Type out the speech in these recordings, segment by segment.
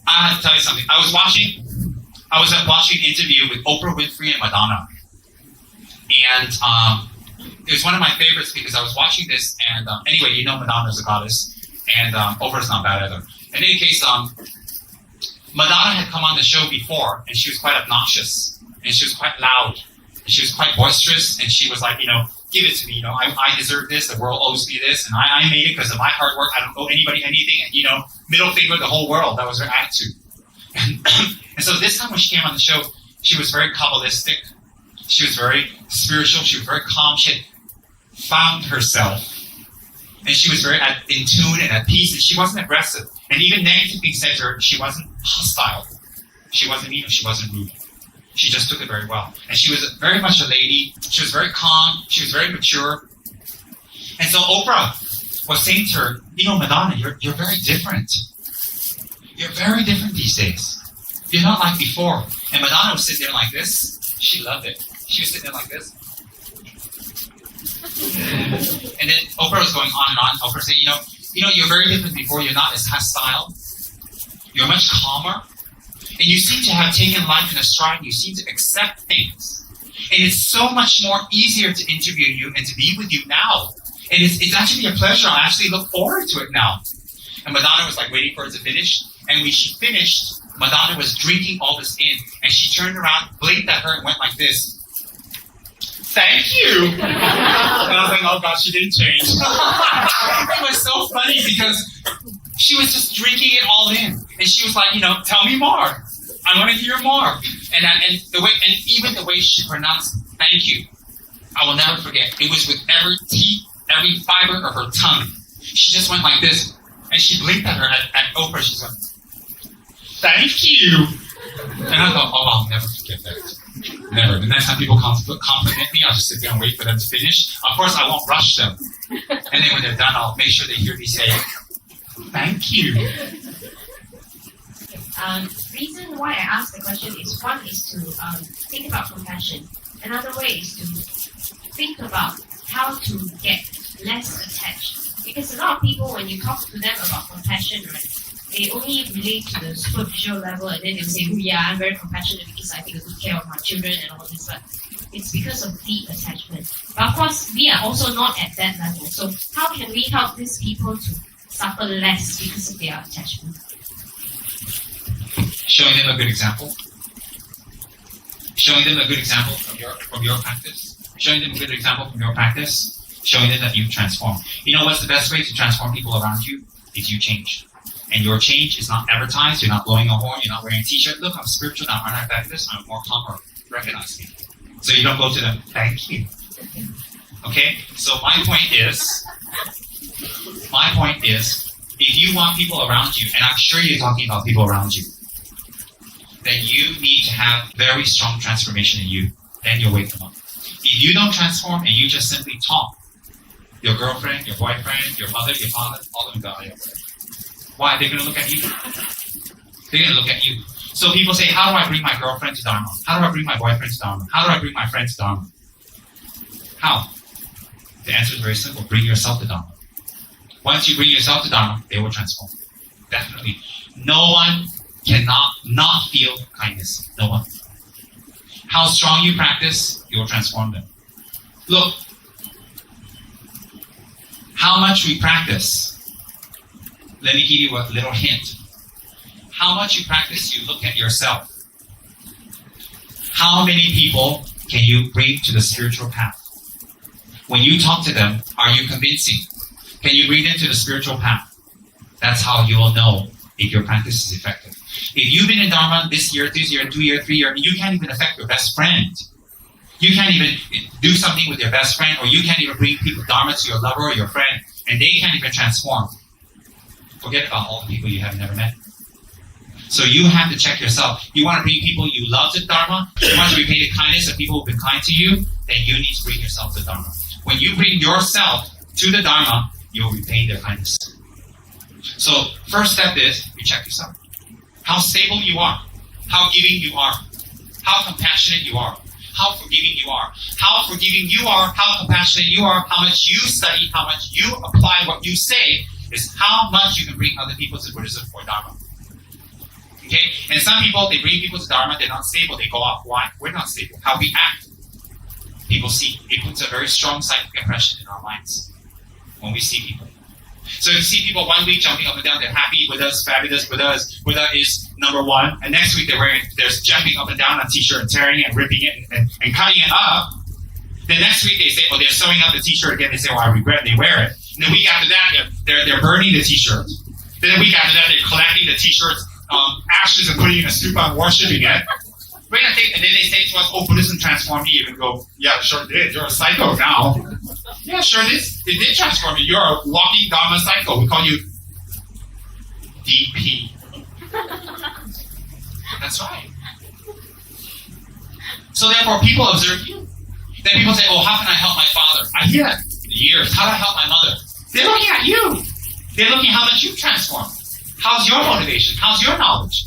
I have to tell you something. I was watching an interview with Oprah Winfrey and Madonna. And it was one of my favorites because I was watching this, and anyway, you know Madonna's a goddess, and Oprah's not bad either. In any case, Madonna had come on the show before, and she was quite obnoxious, and she was quite loud, and she was quite boisterous, and she was like, give it to me, I deserve this, the world owes me this, and I made it because of my hard work, I don't owe anybody anything, and middle finger the whole world. That was her attitude. And so this time when she came on the show, she was very Kabbalistic, she was very spiritual, she was very calm, she had found herself, and she was very in tune and at peace, and she wasn't aggressive. And even negative things said to her, she wasn't hostile. She wasn't mean, she wasn't rude. She just took it very well. And she was very much a lady. She was very calm. She was very mature. And so Oprah was saying to her, Madonna, you're very different. You're very different these days. You're not like before. And Madonna was sitting there like this. She loved it. She was sitting there like this. And then Oprah was going on and on. Oprah said, you're very different before. You're not as hostile. You're much calmer. And you seem to have taken life in a stride. You seem to accept things. And it's so much more easier to interview you and to be with you now. And it's actually a pleasure. I actually look forward to it now. And Madonna was like waiting for it to finish. And when she finished, Madonna was drinking all this in. And she turned around, blinked at her, and went like this. Thank you. And I was like, oh God, she didn't change. It was so funny because she was just drinking it all in. And she was like, tell me more. I want to hear more. And even the way she pronounced thank you, I will never forget. It was with every teeth, every fiber of her tongue. She just went like this. And she blinked at her, at Oprah. She's like, thank you. And I thought, oh, I'll never forget that. Never. The next time people compliment me, I'll just sit there and wait for them to finish. Of course, I won't rush them. And then when they're done, I'll make sure they hear me say, thank you. Reason why I asked the question is, one is to think about compassion. Another way is to think about how to get less attached. Because a lot of people, when you talk to them about compassion, right, they only relate to the superficial level, and then they'll say, oh yeah, I'm very compassionate because I take good care of my children and all this, but it's because of deep attachment. But of course, we are also not at that level. So how can we help these people to suffer less because of their attachment? Showing them a good example. Showing them a good example from your practice. Showing them a good example from your practice. Showing them that you've transformed. You know what's the best way to transform people around you? Is you change. And your change is not advertised. You're not blowing a horn. You're not wearing a t-shirt. Look, I'm spiritual now. Aren't I like this? I'm more calmer. Recognize me. So you don't go to them, thank you. Okay? So my point is, if you want people around you, and I'm sure you're talking about people around you, then you need to have very strong transformation in you. Then you'll wake them up. If you don't transform and you just simply talk, your girlfriend, your boyfriend, your mother, your father, all of them go, why? They're going to look at you. They're going to look at you. So people say, how do I bring my girlfriend to Dharma? How do I bring my boyfriend to Dharma? How do I bring my friend to Dharma? How? The answer is very simple. Bring yourself to Dharma. Once you bring yourself to Dharma, they will transform. Definitely. No one cannot not feel kindness. No one. How strong you practice, you will transform them. Look, how much we practice. Let me give you a little hint. How much you practice, you look at yourself. How many people can you bring to the spiritual path? When you talk to them, are you convincing? Can you bring them to the spiritual path? That's how you will know if your practice is effective. If you've been in Dharma this year, 2 year, 3 year, you can't even affect your best friend. You can't even do something with your best friend, or you can't even bring people Dharma to your lover or your friend, and they can't even transform. Forget about all the people you have never met. So you have to check yourself. You want to bring people you love to Dharma? You want to repay the kindness of people who've been kind to you? Then you need to bring yourself to Dharma. When you bring yourself to the Dharma, you'll repay their kindness. So first step is you check yourself. How stable you are. How giving you are. How compassionate you are. How forgiving you are. How forgiving you are. How compassionate you are. How much you study. How much you apply what you say is how much you can bring other people to Buddhism or Dharma. And some people, they bring people to Dharma, they're not stable, they go off. Why? We're not stable. How we act, people see. It puts a very strong psychic impression in our minds when we see people. So if you see people 1 week jumping up and down, they're happy with us, fabulous with us, Buddha is number one, and next week they're jumping up and down on t-shirt and tearing it and ripping it and cutting it up. The next week they say, they're sewing up the t-shirt again, they say, I regret, and they wear it. And the week after that, they're burning the t-shirt. Then the week after that, they're collecting the t-shirts, ashes and putting it in a stupa and worshipping it. And then they say to us, Buddhism transformed you. And we go, yeah, sure did. You're a psycho now. Yeah, sure it is. It did transform you. You're a walking Dharma psycho. We call you DP. That's right. So therefore, people observe you. Then people say, how can I help my father? I hear that years. How do I help my mother? They're looking at you. They're looking at how much you've transformed. How's your motivation? How's your knowledge?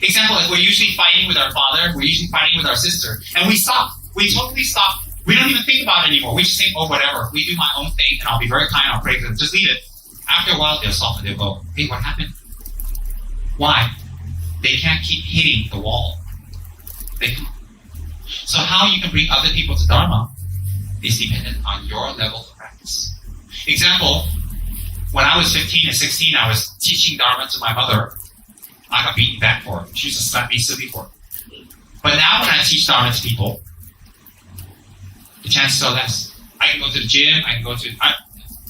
Example, if we're usually fighting with our father, we're usually fighting with our sister, and we stop. We totally stop. We don't even think about it anymore. We just think, whatever. We do my own thing, and I'll be very kind, I'll pray for them. Just leave it. After a while, they'll soften. They'll go, hey, what happened? Why? They can't keep hitting the wall. They can't. So how you can bring other people to Dharma is dependent on your level of practice. Example, when I was 15 and 16, I was teaching Dharma to my mother. I got beaten back for it. She used to slap me silly for it. But now when I teach Dharma to people, the chances are less. I can go to the gym, I can go to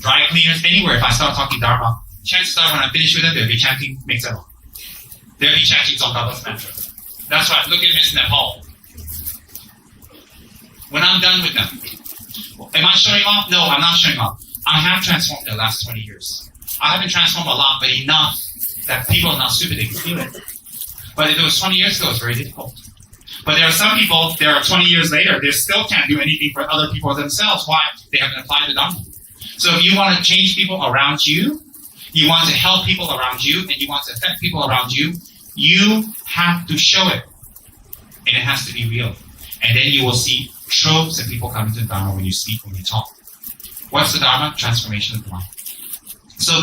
dry cleaners, anywhere. If I start talking Dharma, chances are when I finish with them, they'll be chanting Mixel. They'll be chanting Dzongkhapa's mantra. That's right. Look at Miss Nepal. When I'm done with them, am I showing off? No, I'm not showing off. I have transformed in the last 20 years. I haven't transformed a lot, but enough that people are not stupid, they can feel it. But if it was 20 years ago, it's very difficult. But there are some people, 20 years later, they still can't do anything for other people themselves. Why? They haven't applied the Dharma. So if you want to change people around you, you want to help people around you, and you want to affect people around you, you have to show it. And it has to be real. And then you will see troves of people coming to the Dharma when you speak, when you talk. What's the Dharma? Transformation of the mind. So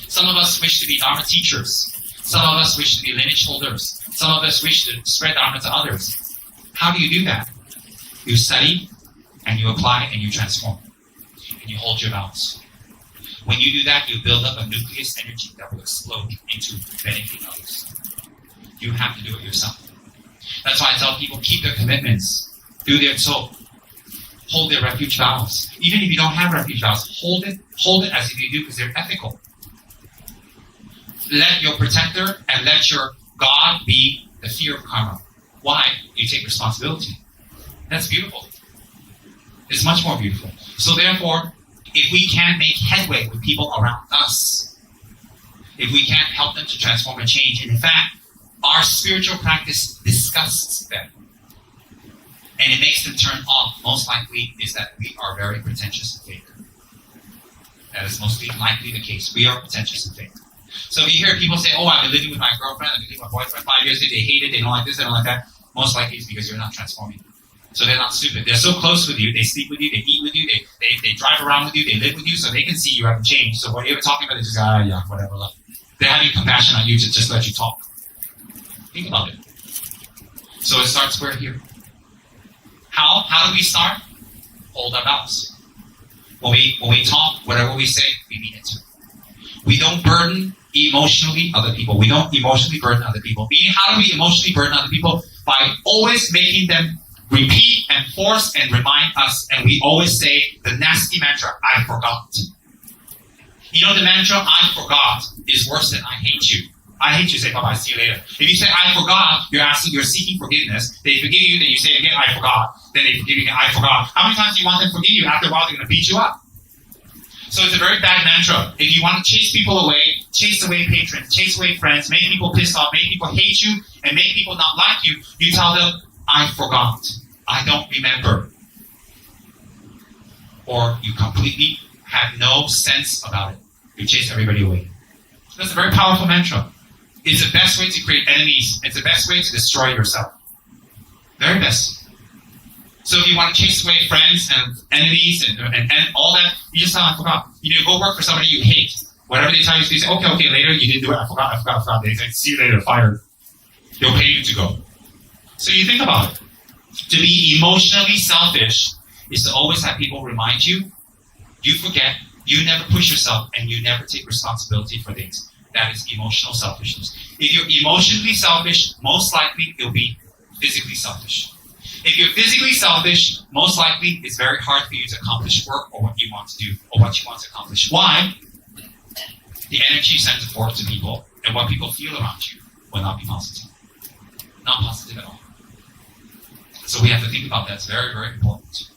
some of us wish to be Dharma teachers. Some of us wish to be lineage holders. Some of us wish to spread Dharma to others. How do you do that? You study, and you apply, and you transform. And you hold your vows. When you do that, you build up a nucleus energy that will explode into benefiting others. You have to do it yourself. That's why I tell people, keep their commitments. Do their soul. Hold their refuge vows. Even if you don't have refuge vows, hold it as if you do, because they're ethical. Let your protector and let your God be the fear of karma. Why? You take responsibility. That's beautiful. It's much more beautiful. So therefore, if we can't make headway with people around us, if we can't help them to transform and change, and in fact, our spiritual practice disgusts them, and it makes them turn off, most likely is that we are very pretentious in faith. That is mostly likely the case. We are pretentious in faith. So if you hear people say, I've been living with my girlfriend, I've been living with my boyfriend 5 years, they hate it, they don't like this, they don't like that, most likely it's because you're not transforming. So they're not stupid. They're so close with you, they sleep with you, they eat with you, they drive around with you, they live with you, so they can see you haven't changed. So what you're talking about is just, whatever. They're having compassion on you to just let you talk. Think about it. So it starts where here. How do we start? Hold our vows. When we talk, whatever we say, we mean it. We don't burden emotionally other people. We don't emotionally burden other people. Meaning, how do we emotionally burden other people? By always making them repeat and force and remind us. And we always say the nasty mantra, I forgot. You know, the mantra, I forgot, is worse than I hate you. I hate you, say, bye-bye, see you later. If you say, I forgot, you're seeking forgiveness. They forgive you, then you say again, I forgot. Then they forgive you again, I forgot. How many times do you want them to forgive you? After a while, they're going to beat you up. So it's a very bad mantra. If you want to chase people away, chase away patrons, chase away friends, make people pissed off, make people hate you, and make people not like you, you tell them, I forgot. I don't remember. Or you completely have no sense about it. You chase everybody away. That's a very powerful mantra. It's the best way to create enemies. It's the best way to destroy yourself. Very best. So if you want to chase away friends and enemies and all that, you just tell them, I forgot. You go work for somebody you hate. Whatever they tell you, you say, okay, later, you didn't do it. I forgot. They say, see you later, fired. They'll pay you to go. So you think about it. To be emotionally selfish is to always have people remind you, you forget, you never push yourself, and you never take responsibility for things. That is emotional selfishness. If you're emotionally selfish, most likely you'll be physically selfish. If you're physically selfish, most likely it's very hard for you to accomplish work or what you want to do or what you want to accomplish. Why? The energy you send forth to people and what people feel around you will not be positive. Not positive at all. So we have to think about that. It's very, very important.